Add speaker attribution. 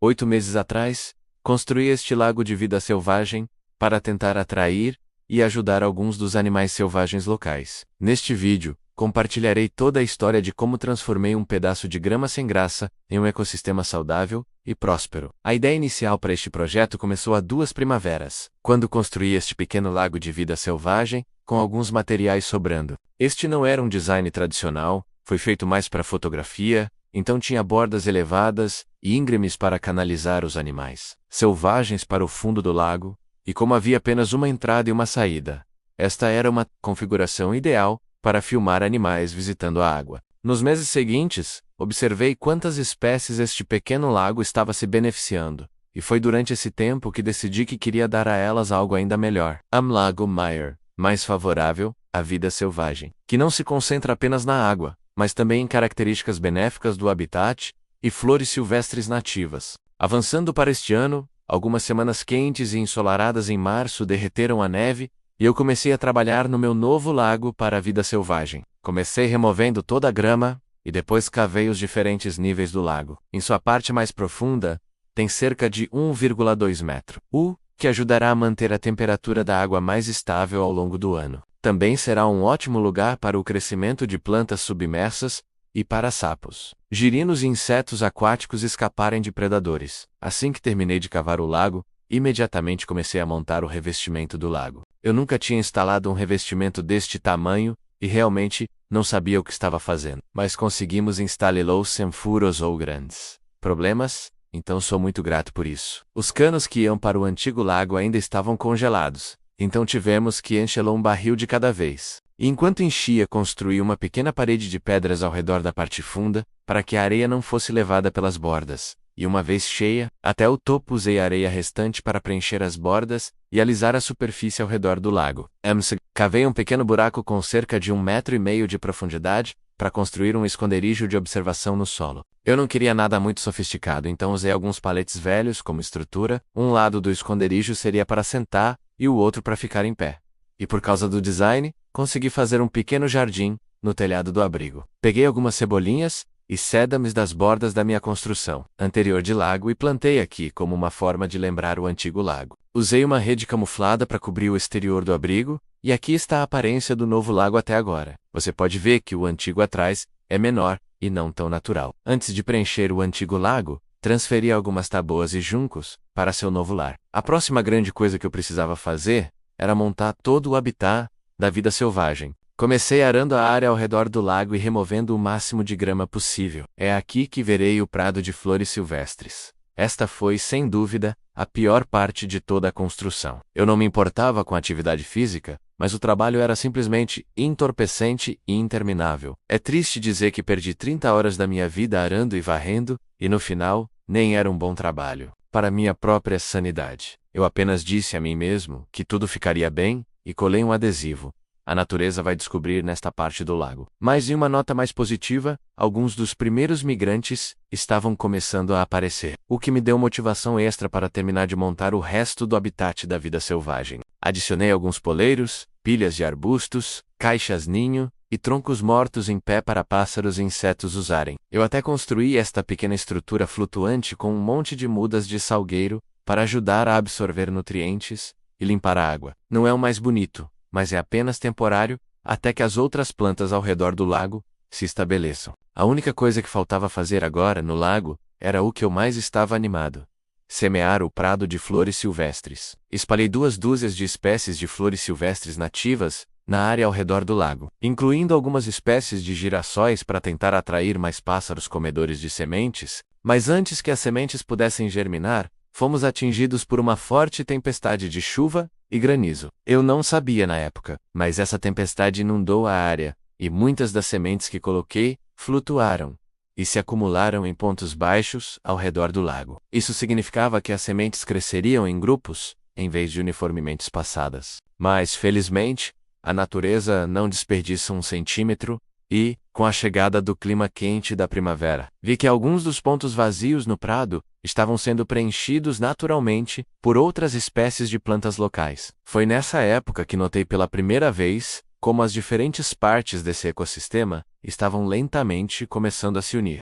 Speaker 1: 8 meses atrás, construí este lago de vida selvagem para tentar atrair e ajudar alguns dos animais selvagens locais. Neste vídeo, compartilharei toda a história de como transformei um pedaço de grama sem graça em um ecossistema saudável e próspero. A ideia inicial para este projeto começou há 2 primaveras, quando construí este pequeno lago de vida selvagem com alguns materiais sobrando. Este não era um design tradicional, foi feito mais para fotografia, então tinha bordas elevadas e íngremes para canalizar os animais selvagens para o fundo do lago, e como havia apenas uma entrada e uma saída, esta era uma configuração ideal para filmar animais visitando a água. Nos meses seguintes, observei quantas espécies este pequeno lago estava se beneficiando, e foi durante esse tempo que decidi que queria dar a elas algo ainda melhor. Um lago maior, mais favorável à vida selvagem, que não se concentra apenas na água, mas também em características benéficas do habitat e flores silvestres nativas. Avançando para este ano, algumas semanas quentes e ensolaradas em março derreteram a neve, e eu comecei a trabalhar no meu novo lago para a vida selvagem. Comecei removendo toda a grama, e depois cavei os diferentes níveis do lago. Em sua parte mais profunda, tem cerca de 1,2 metro, o que ajudará a manter a temperatura da água mais estável ao longo do ano. Também será um ótimo lugar para o crescimento de plantas submersas e para sapos, girinos e insetos aquáticos escaparem de predadores. Assim que terminei de cavar o lago, imediatamente comecei a montar o revestimento do lago. Eu nunca tinha instalado um revestimento deste tamanho e realmente não sabia o que estava fazendo. Mas conseguimos instalá-los sem furos ou grandes problemas, então sou muito grato por isso. Os canos que iam para o antigo lago ainda estavam congelados, então tivemos que enchê-lo um barril de cada vez. E enquanto enchia, construí uma pequena parede de pedras ao redor da parte funda, para que a areia não fosse levada pelas bordas. E uma vez cheia, até o topo usei a areia restante para preencher as bordas e alisar a superfície ao redor do lago. Cavei um pequeno buraco com cerca de 1,5 metros de profundidade, para construir um esconderijo de observação no solo. Eu não queria nada muito sofisticado, então usei alguns paletes velhos como estrutura. Um lado do esconderijo seria para sentar e o outro para ficar em pé. E por causa do design, consegui fazer um pequeno jardim no telhado do abrigo. Peguei algumas cebolinhas e sédames das bordas da minha construção anterior de lago e plantei aqui como uma forma de lembrar o antigo lago. Usei uma rede camuflada para cobrir o exterior do abrigo, e aqui está a aparência do novo lago até agora. Você pode ver que o antigo atrás é menor e não tão natural. Antes de preencher o antigo lago, transferi algumas taboas e juncos para seu novo lar. A próxima grande coisa que eu precisava fazer era montar todo o habitat da vida selvagem. Comecei arando a área ao redor do lago e removendo o máximo de grama possível. É aqui que verei o prado de flores silvestres. Esta foi, sem dúvida, a pior parte de toda a construção. Eu não me importava com a atividade física, mas o trabalho era simplesmente entorpecente e interminável. É triste dizer que perdi 30 horas da minha vida arando e varrendo, e no final, nem era um bom trabalho. Para minha própria sanidade, eu apenas disse a mim mesmo que tudo ficaria bem, e colei um adesivo. A natureza vai descobrir nesta parte do lago. Mas em uma nota mais positiva, alguns dos primeiros migrantes estavam começando a aparecer, o que me deu motivação extra para terminar de montar o resto do habitat da vida selvagem. Adicionei alguns poleiros, pilhas de arbustos, caixas-ninho e troncos mortos em pé para pássaros e insetos usarem. Eu até construí esta pequena estrutura flutuante com um monte de mudas de salgueiro para ajudar a absorver nutrientes e limpar a água. Não é o mais bonito, mas é apenas temporário, até que as outras plantas ao redor do lago se estabeleçam. A única coisa que faltava fazer agora no lago era o que eu mais estava animado: semear o prado de flores silvestres. Espalhei 2 dúzias de espécies de flores silvestres nativas na área ao redor do lago, incluindo algumas espécies de girassóis para tentar atrair mais pássaros comedores de sementes, mas antes que as sementes pudessem germinar, fomos atingidos por uma forte tempestade de chuva e granizo. Eu não sabia na época, mas essa tempestade inundou a área, e muitas das sementes que coloquei flutuaram e se acumularam em pontos baixos ao redor do lago. Isso significava que as sementes cresceriam em grupos, em vez de uniformemente espaçadas. Mas, felizmente, a natureza não desperdiça 1 centímetro, e, com a chegada do clima quente da primavera, vi que alguns dos pontos vazios no prado estavam sendo preenchidos naturalmente por outras espécies de plantas locais. Foi nessa época que notei pela primeira vez como as diferentes partes desse ecossistema estavam lentamente começando a se unir.